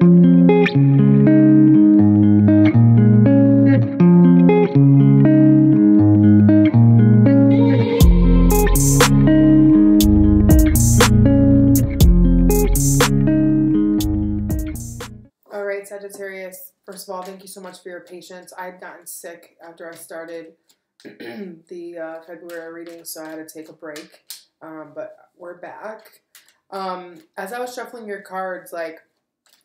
Alright, Sagittarius, first of all, thank you so much for your patience. I had gotten sick after I started the February reading, so I had to take a break, but we're back. As I was shuffling your cards, like,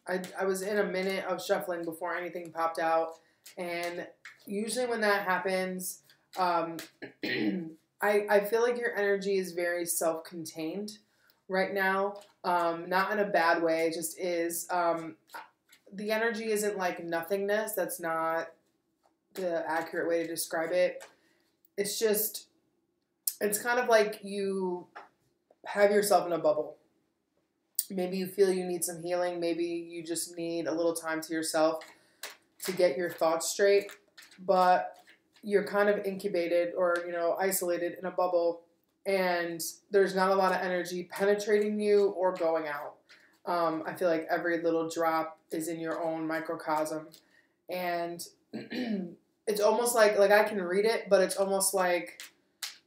I was in a minute of shuffling before anything popped out, and usually when that happens, I feel like your energy is very self-contained right now, not in a bad way, it just is. The energy isn't like nothingness. That's not the accurate way to describe it. It's just, it's kind of like you have yourself in a bubble. Maybe you feel you need some healing. Maybe you just need a little time to yourself to get your thoughts straight. But you're kind of incubated or, you know, isolated in a bubble. And there's not a lot of energy penetrating you or going out. I feel like every little drop is in your own microcosm, and it's almost like I can read it, but it's almost like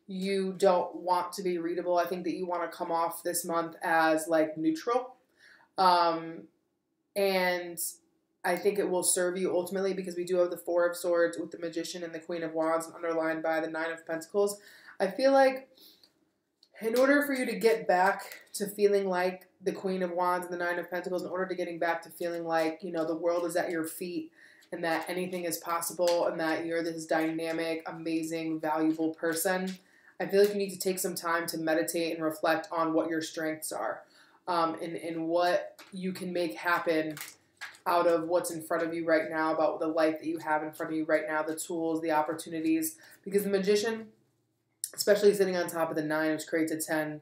you don't want to be readable. I think that you want to come off this month as like neutral, and I think it will serve you ultimately because we do have the Four of Swords with the Magician and the Queen of Wands underlined by the Nine of Pentacles. I feel like in order for you to get back to feeling like the Queen of Wands and the Nine of Pentacles, in order to getting back to feeling like, you know, the world is at your feet and that anything is possible and that you're this dynamic, amazing, valuable person, I feel like you need to take some time to meditate and reflect on what your strengths are, and what you can make happen out of what's in front of you right now, about the life that you have in front of you right now, the tools, the opportunities, because the Magician, especially sitting on top of the 9, which creates a 10,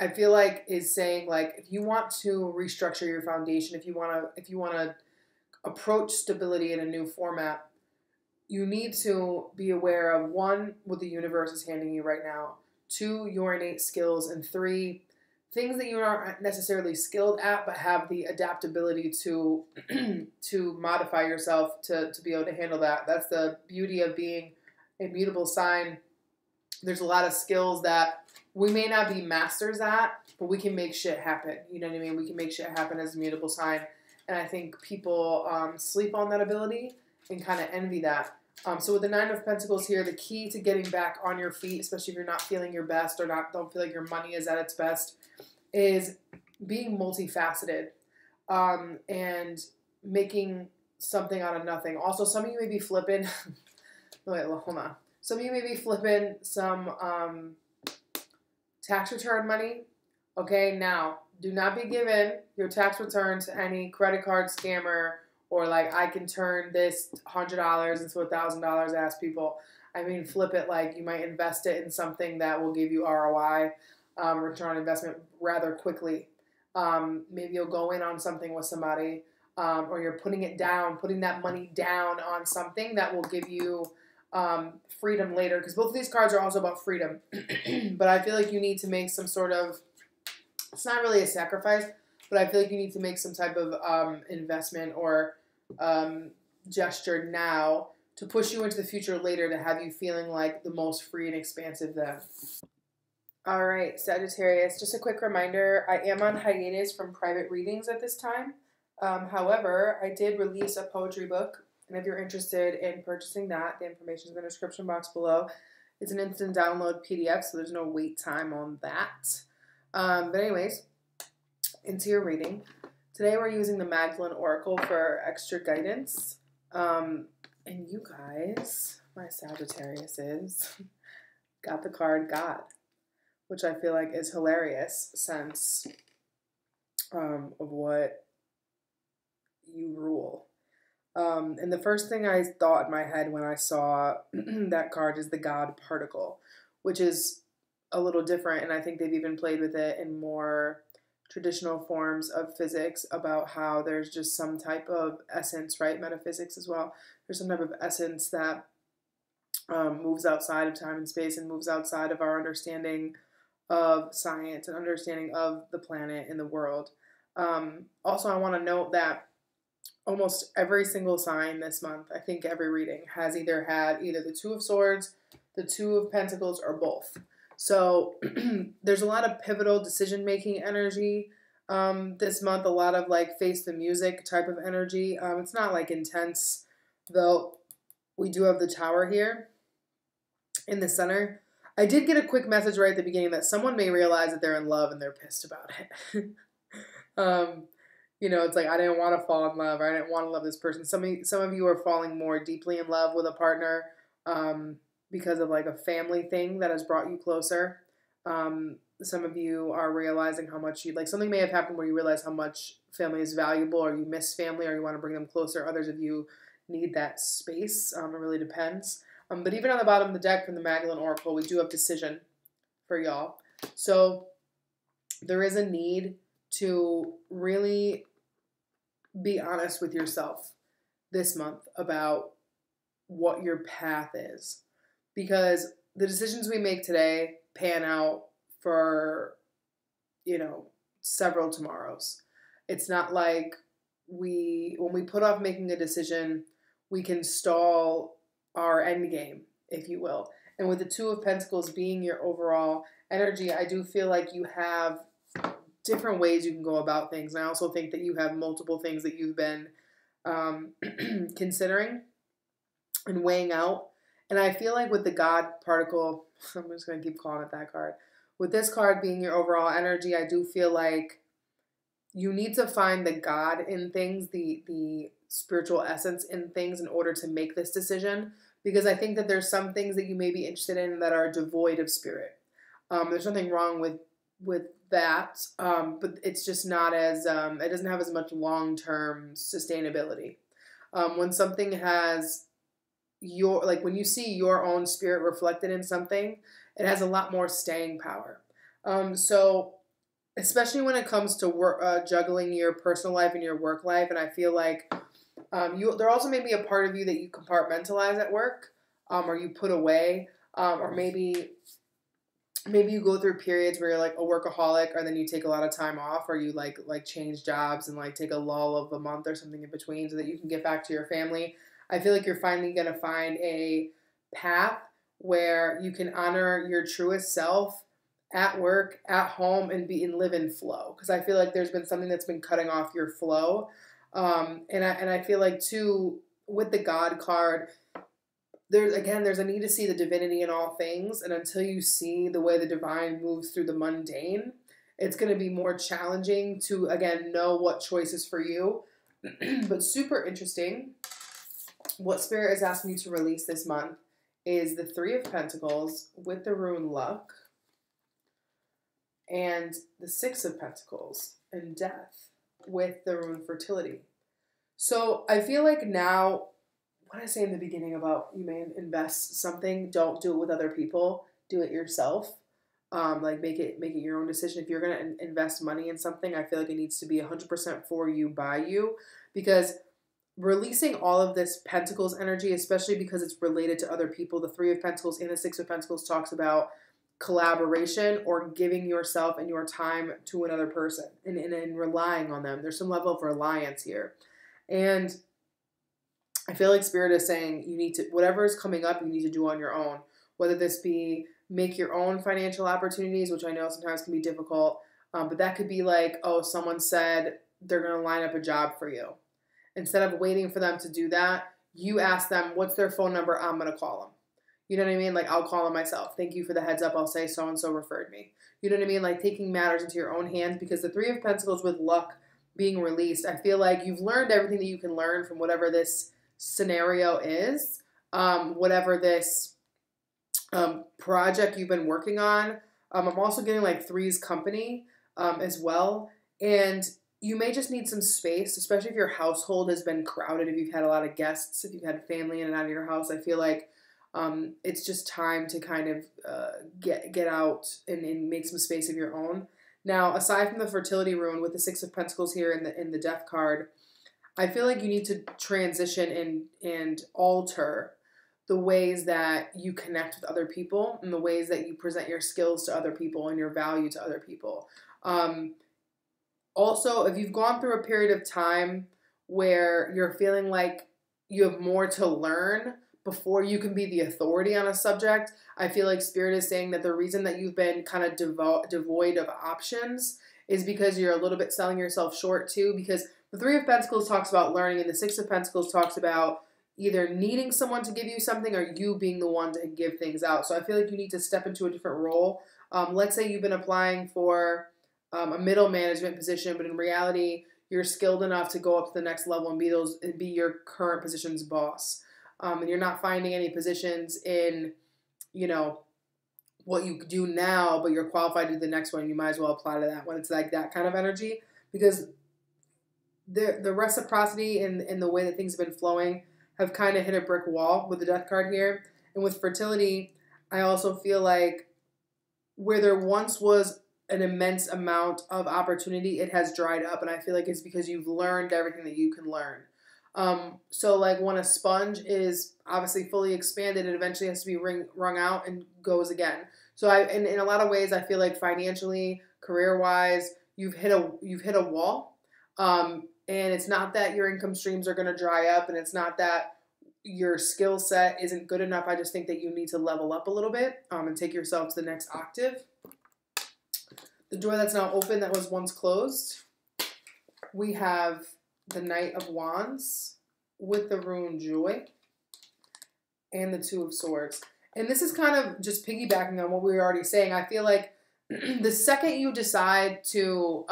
I feel like is saying, like, if you want to restructure your foundation, if you want to approach stability in a new format, you need to be aware of 1, what the universe is handing you right now, 2, your innate skills, and 3, things that you aren't necessarily skilled at but have the adaptability to to modify yourself to be able to handle that. That's the beauty of being a mutable sign. There's a lot of skills that we may not be masters at, but we can make shit happen. You know what I mean? We can make shit happen as a mutable sign. And I think people sleep on that ability and kind of envy that. So with the Nine of Pentacles here, the key to getting back on your feet, especially if you're not feeling your best or don't feel like your money is at its best, is being multifaceted and making something out of nothing. Also, some of you may be flipping. Wait, hold on. Some of you may be flipping some tax return money. Okay, now, do not be giving your tax return to any credit card scammer or like, I can turn this $100 into $1,000 ass people. I mean, flip it like you might invest it in something that will give you ROI, return on investment, rather quickly. Maybe you'll go in on something with somebody, or you're putting that money down on something that will give you freedom later, because both of these cards are also about freedom. But I feel like you need to make some sort of, it's not really a sacrifice, but I feel like you need to make some type of investment or gesture now to push you into the future later, to have you feeling like the most free and expansive then. All right, Sagittarius, just a quick reminder, I am on hiatus from private readings at this time. However, I did release a poetry book, and if you're interested in purchasing that, the information is in the description box below. It's an instant download PDF, so there's no wait time on that. But anyways, into your reading. Today we're using the Magdalene Oracle for extra guidance. And you guys, my Sagittariuses, got the card God, which I feel like is hilarious since of what you rule. And the first thing I thought in my head when I saw that card is the God particle, which is a little different, and I think they've even played with it in more traditional forms of physics about how there's just some type of essence, right? Metaphysics as well. There's some type of essence that moves outside of time and space and moves outside of our understanding of science and understanding of the planet and the world. Also, I want to note that almost every single sign this month, I think every reading, has either had either the Two of Swords, the Two of Pentacles, or both. So there's a lot of pivotal decision-making energy this month, a lot of like face the music type of energy. It's not like intense, though we do have the Tower here in the center. I did get a quick message right at the beginning that someone may realize that they're in love and they're pissed about it. You know, it's like, I didn't want to fall in love, or I didn't want to love this person. Some of you are falling more deeply in love with a partner because of like a family thing that has brought you closer. Some of you are realizing how much like something may have happened where you realize how much family is valuable, or you miss family, or you want to bring them closer. Others of you need that space. It really depends. But even on the bottom of the deck from the Magdalene Oracle, we do have decision for y'all. So there is a need to really be honest with yourself this month about what your path is. Because the decisions we make today pan out for, you know, several tomorrows. It's not like when we put off making a decision, we can stall our end game, if you will. And with the Two of Pentacles being your overall energy, I do feel like you have different ways you can go about things. And I also think that you have multiple things that you've been considering and weighing out. And I feel like with the God particle, I'm just going to keep calling it that card. With this card being your overall energy, I do feel like you need to find the God in things, the spiritual essence in things in order to make this decision. Because I think that there's some things that you may be interested in that are devoid of spirit. There's nothing wrong with that, but it's just not as, it doesn't have as much long-term sustainability. When something has when you see your own spirit reflected in something, it has a lot more staying power. So especially when it comes to work, juggling your personal life and your work life, and I feel like there also may be a part of you that you compartmentalize at work, or you put away, or maybe you go through periods where you're like a workaholic, or then you take a lot of time off, or you like change jobs and like take a lull of a month or something in between so that you can get back to your family. I feel like you're finally going to find a path where you can honor your truest self at work, at home, and live in flow. Because I feel like there's been something that's been cutting off your flow. And I feel like too, with the God card, there's a need to see the divinity in all things. And until you see the way the divine moves through the mundane, it's going to be more challenging to, again, know what choice is for you. But super interesting. What Spirit is asking you to release this month is the Three of Pentacles with the rune Luck, and the Six of Pentacles and Death with the rune Fertility. So I feel like now, what I say in the beginning about you may invest something, don't do it with other people, do it yourself. Like make it your own decision. If you're going to invest money in something, I feel like it needs to be 100% for you, by you, because releasing all of this Pentacles energy, especially because it's related to other people, the Three of Pentacles and the Six of Pentacles talks about collaboration or giving yourself and your time to another person and relying on them. There's some level of reliance here. And I feel like Spirit is saying you need to, whatever is coming up, you need to do on your own. Whether this be make your own financial opportunities, which I know sometimes can be difficult, but that could be like, oh, someone said they're going to line up a job for you. Instead of waiting for them to do that, you ask them, what's their phone number? I'm going to call them. You know what I mean? Like, I'll call them myself. Thank you for the heads up. I'll say so-and-so referred me. You know what I mean? Like, taking matters into your own hands, because the Three of Pentacles with Luck being released, I feel like you've learned everything that you can learn from whatever this scenario is, whatever this project you've been working on. I'm also getting like Three's Company as well. And you may just need some space, especially if your household has been crowded, if you've had a lot of guests, if you've had family in and out of your house. I feel like it's just time to kind of get out and make some space of your own. Now, aside from the Fertility rune with the Six of Pentacles here in the Death card, I feel like you need to transition and alter the ways that you connect with other people and the ways that you present your skills to other people and your value to other people. Also, if you've gone through a period of time where you're feeling like you have more to learn before you can be the authority on a subject, I feel like Spirit is saying that the reason that you've been kind of devoid of options is because you're a little bit selling yourself short too, because the Three of Pentacles talks about learning and the Six of Pentacles talks about either needing someone to give you something or you being the one to give things out. So I feel like you need to step into a different role. Let's say you've been applying for a middle management position, but in reality, you're skilled enough to go up to the next level and be your current position's boss. And you're not finding any positions in, what you do now, but you're qualified to do the next one. You might as well apply to that one. It's like that kind of energy, because the reciprocity in the way that things have been flowing have kind of hit a brick wall with the Death card here. And with fertility, I also feel like where there once was an immense amount of opportunity, it has dried up. And I feel like it's because you've learned everything that you can learn. So like when a sponge is obviously fully expanded, it eventually has to be wrung out and goes again. So in a lot of ways, I feel like financially, career-wise, you've hit a wall. And it's not that your income streams are going to dry up, and it's not that your skill set isn't good enough. I just think that you need to level up a little bit, and take yourself to the next octave. The door that's now open that was once closed. We have the Knight of Wands with the rune Joy and the Two of Swords. And this is kind of just piggybacking on what we were already saying. I feel like the second you decide to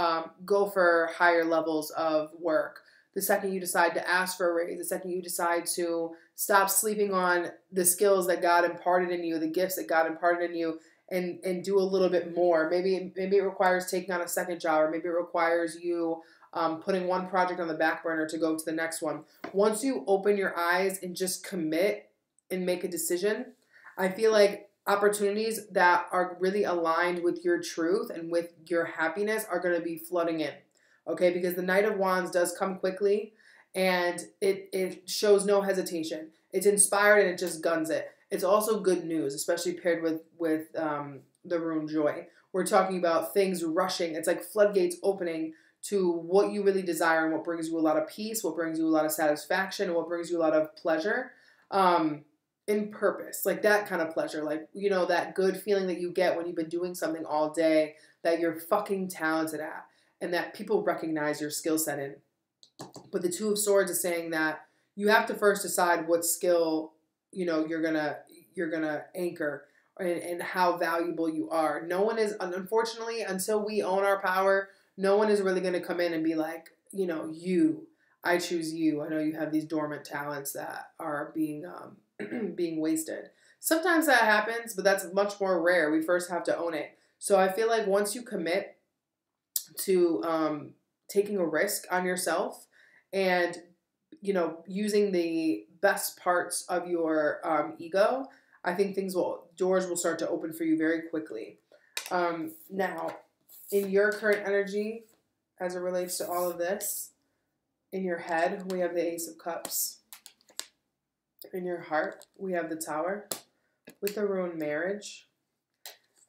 go for higher levels of work, the second you decide to ask for a raise, the second you decide to stop sleeping on the skills that God imparted in you, the gifts that God imparted in you, and do a little bit more. Maybe it requires taking on a second job, or maybe it requires you putting one project on the back burner to go to the next one. Once you open your eyes and just commit and make a decision, I feel like opportunities that are really aligned with your truth and with your happiness are going to be flooding in. Okay, because the Knight of Wands does come quickly, and it shows no hesitation. It's inspired and it just guns it. It's also good news, especially paired with the rune Joy. We're talking about things rushing. It's like floodgates opening to what you really desire and what brings you a lot of peace, what brings you a lot of satisfaction, and what brings you a lot of pleasure. In purpose, like that kind of pleasure, like, that good feeling that you get when you've been doing something all day that you're fucking talented at and that people recognize your skill set in. But the Two of Swords is saying that you have to first decide what skill, you're gonna anchor and how valuable you are. No one is, unfortunately, until we own our power, no one is really gonna come in and be like, I choose you. I know you have these dormant talents that are being wasted. Sometimes that happens, but that's much more rare. We first have to own it. So I feel like once you commit to taking a risk on yourself and, using the best parts of your ego, I think doors will start to open for you very quickly. Now, in your current energy, as it relates to all of this, in your head, we have the Ace of Cups. In your heart, we have the Tower with the rune Marriage.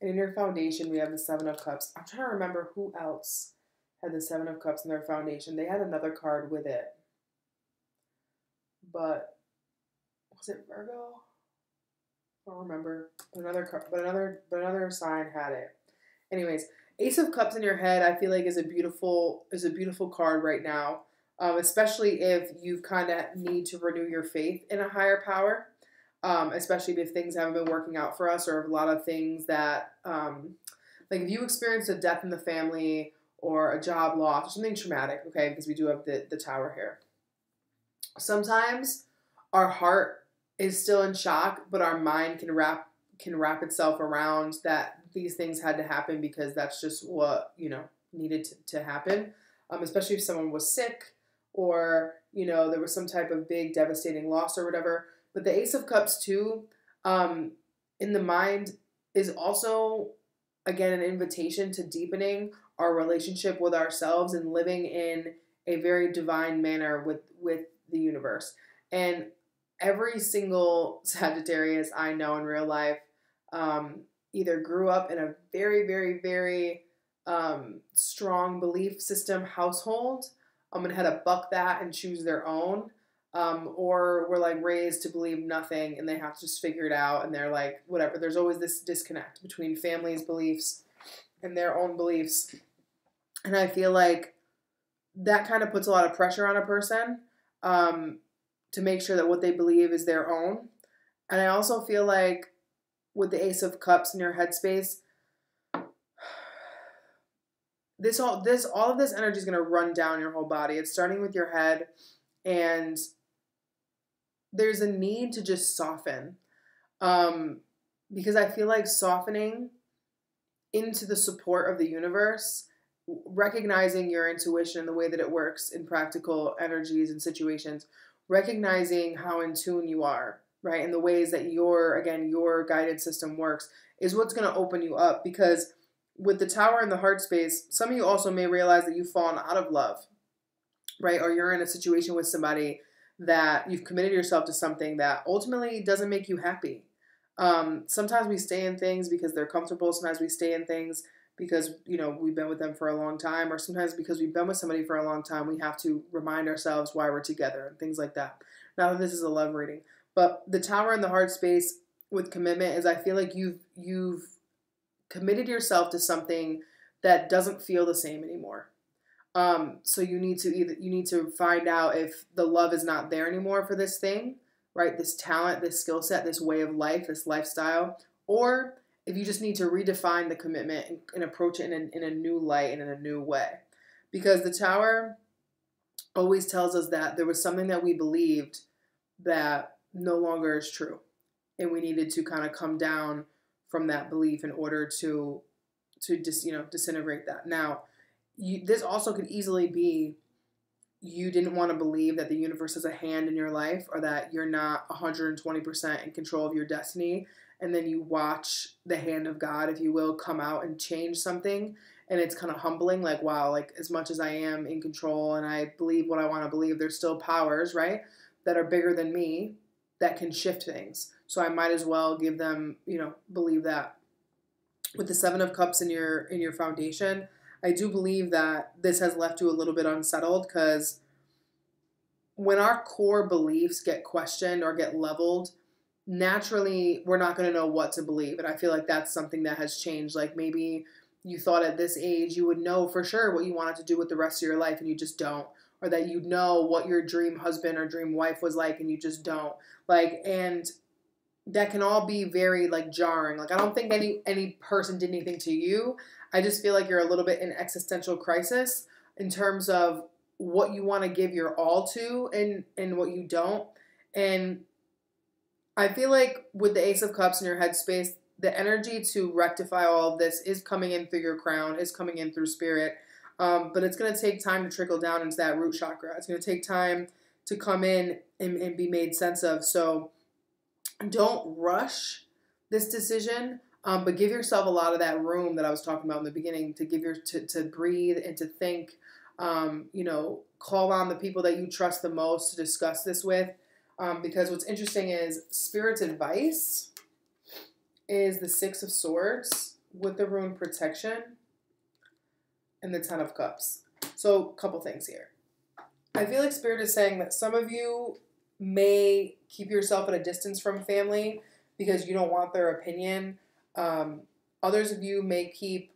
And in your foundation, we have the Seven of Cups. I'm trying to remember who else had the Seven of Cups in their foundation. They had another card with it. But was it Virgo? I don't remember. Another sign had it. Anyways, Ace of Cups in your head, I feel like is a beautiful card right now. Especially if you kind of need to renew your faith in a higher power, especially if things haven't been working out for us, or a lot of things that, like if you experience a death in the family or a job loss or something traumatic, okay, because we do have the Tower here. Sometimes our heart is still in shock, but our mind can wrap itself around that these things had to happen because that's just what, needed to happen, especially if someone was sick, or, there was some type of big devastating loss or whatever. But the Ace of Cups too, in the mind, is also, again, an invitation to deepening our relationship with ourselves and living in a very divine manner with the universe. And every single Sagittarius I know in real life either grew up in a very, very, very strong belief system household and had to buck that and choose their own, or were like raised to believe nothing and they have to just figure it out and they're like, whatever. There's always this disconnect between families' beliefs and their own beliefs. And I feel like that kind of puts a lot of pressure on a person to make sure that what they believe is their own. And I also feel like with the Ace of Cups in your headspace, all of this energy is going to run down your whole body. It's starting with your head, and there's a need to just soften, because I feel like softening into the support of the universe, recognizing your intuition and the way that it works in practical energies and situations, recognizing how in tune you are, right, and the ways that your guidance system works is what's going to open you up. Because with the Tower in the heart space, some of you also may realize that you've fallen out of love, right? Or you're in a situation with somebody that you've committed yourself to something that ultimately doesn't make you happy. Sometimes we stay in things because they're comfortable. Sometimes we stay in things because, we've been with them for a long time. Or sometimes because we've been with somebody for a long time, we have to remind ourselves why we're together and things like that. Now that this is a love reading. But the Tower in the heart space with commitment is, I feel like you've committed yourself to something that doesn't feel the same anymore. So you need to find out if the love is not there anymore for this thing, right? This talent, this skill set, this way of life, this lifestyle, or if you just need to redefine the commitment and approach it in a new light and in a new way. Because the Tower always tells us that there was something that we believed that no longer is true. And we needed to kind of come down from that belief in order to disintegrate that. Now, this also could easily be you didn't want to believe that the universe has a hand in your life, or that you're not 120% in control of your destiny, and then you watch the hand of God, if you will, come out and change something, and it's kind of humbling, like, wow, like, as much as I am in control and I believe what I want to believe, there's still powers, right, that are bigger than me that can shift things. So I might as well give them, believe that. With the Seven of Cups in your foundation, I do believe that this has left you a little bit unsettled, because when our core beliefs get questioned or get leveled, naturally we're not going to know what to believe. And I feel like that's something that has changed. Like, maybe you thought at this age you would know for sure what you wanted to do with the rest of your life, and you just don't. Or that you know what your dream husband or dream wife was like, and you just don't. Like, and that can all be very, like, jarring. Like, I don't think any person did anything to you. I just feel like you're a little bit in existential crisis in terms of what you want to give your all to and what you don't. And I feel like with the Ace of Cups in your headspace, the energy to rectify all of this is coming in through your crown, is coming in through spirit. But it's going to take time to trickle down into that root chakra. It's going to take time to come in and be made sense of. So don't rush this decision, but give yourself a lot of that room that I was talking about in the beginning, to breathe and to think. Call on the people that you trust the most to discuss this with, because what's interesting is Spirit's advice is the Six of Swords with the rune protection and the Ten of Cups. So, a couple things here. I feel like Spirit is saying that some of you may keep yourself at a distance from family because you don't want their opinion. Others of you may keep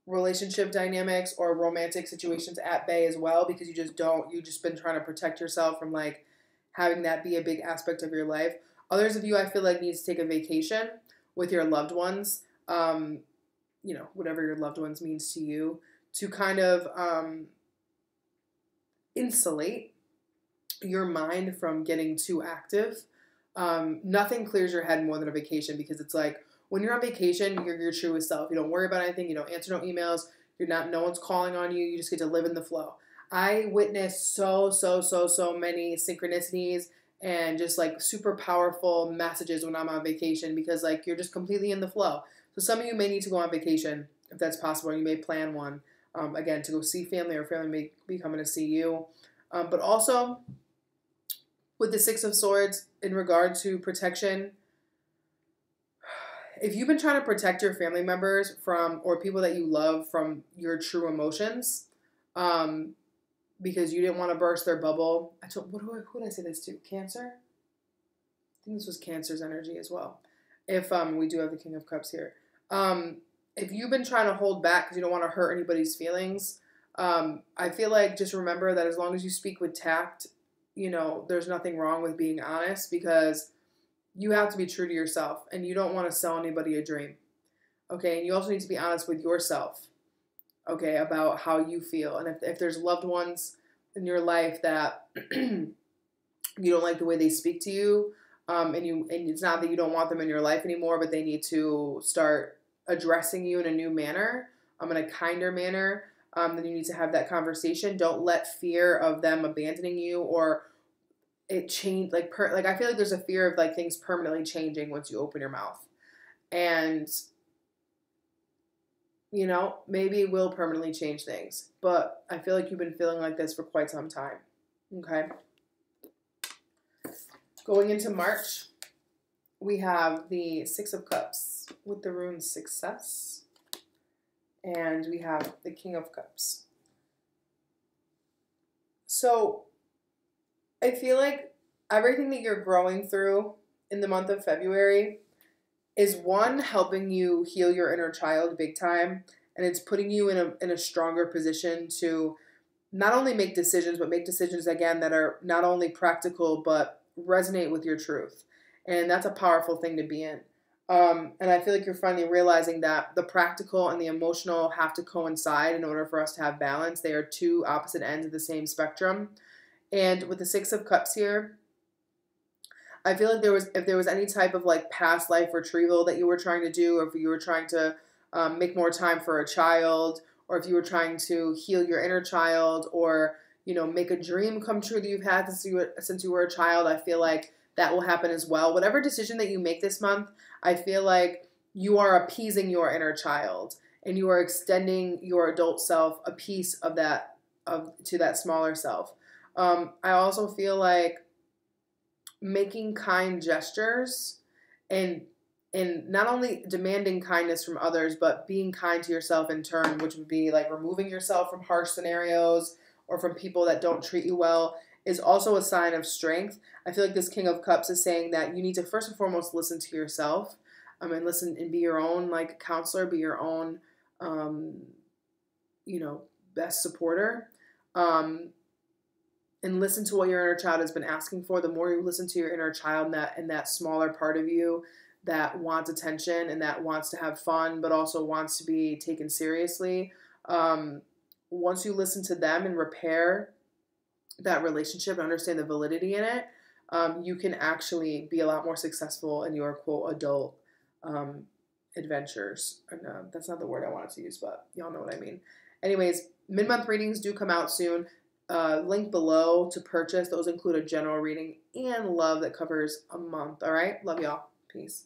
relationship dynamics or romantic situations at bay as well, because you've just been trying to protect yourself from, like, having that be a big aspect of your life. Others of you, I feel like, need to take a vacation with your loved ones, whatever your loved ones means to you, to kind of insulate your mind from getting too active. Nothing clears your head more than a vacation, because it's like, when you're on vacation, you're your truest self. You don't worry about anything. You don't answer no emails. No one's calling on you. You just get to live in the flow. I witnessed so many synchronicities and just, like, super powerful messages when I'm on vacation, because, like, you're just completely in the flow. So some of you may need to go on vacation if that's possible. You may plan one, again, to go see family, or family may be coming to see you. But also with the Six of Swords in regard to protection, if you've been trying to protect your family members from, or people that you love from your true emotions, because you didn't want to burst their bubble. Who did I say this to? Cancer? I think this was Cancer's energy as well. If we do have the King of Cups here. If you've been trying to hold back because you don't want to hurt anybody's feelings, I feel like just remember that as long as you speak with tact, you know, there's nothing wrong with being honest, because you have to be true to yourself and you don't want to sell anybody a dream. Okay, and you also need to be honest with yourself, okay, about how you feel. And if there's loved ones in your life that you don't like the way they speak to you, and it's not that you don't want them in your life anymore, but they need to start addressing you in a new manner, in a kinder manner, then you need to have that conversation. Don't let fear of them abandoning you or it change, like I feel like there's a fear of like things permanently changing once you open your mouth. And, you know, maybe it will permanently change things, but I feel like you've been feeling like this for quite some time. Okay. Going into March, we have the Six of Cups with the rune Success, and we have the King of Cups. So I feel like everything that you're growing through in the month of February is, one, helping you heal your inner child big time, and it's putting you in a stronger position to not only make decisions, but make decisions, again, that are not only practical, but resonate with your truth. And that's a powerful thing to be in. And I feel like you're finally realizing that the practical and the emotional have to coincide in order for us to have balance. They are two opposite ends of the same spectrum. And with the Six of Cups here, I feel like if there was any type of like past life retrieval that you were trying to do, or if you were trying to make more time for a child, or if you were trying to heal your inner child, or, you know, make a dream come true that you've had since you were a child, I feel like that will happen as well. Whatever decision that you make this month, I feel like you are appeasing your inner child and you are extending your adult self a piece of that, to that smaller self. I also feel like making kind gestures and not only demanding kindness from others, but being kind to yourself in turn, which would be like removing yourself from harsh scenarios or from people that don't treat you well, is also a sign of strength. I feel like this King of Cups is saying that you need to first and foremost listen to yourself, and listen and be your own like counselor, be your own, you know, best supporter, and listen to what your inner child has been asking for. The more you listen to your inner child and that smaller part of you that wants attention and that wants to have fun, but also wants to be taken seriously, once you listen to them and repair that relationship and understand the validity in it, you can actually be a lot more successful in your, quote, adult adventures. And, that's not the word I wanted to use, but y'all know what I mean. Anyways, mid-month readings do come out soon. Link below to purchase. Those include a general reading and love that covers a month. All right? Love y'all. Peace.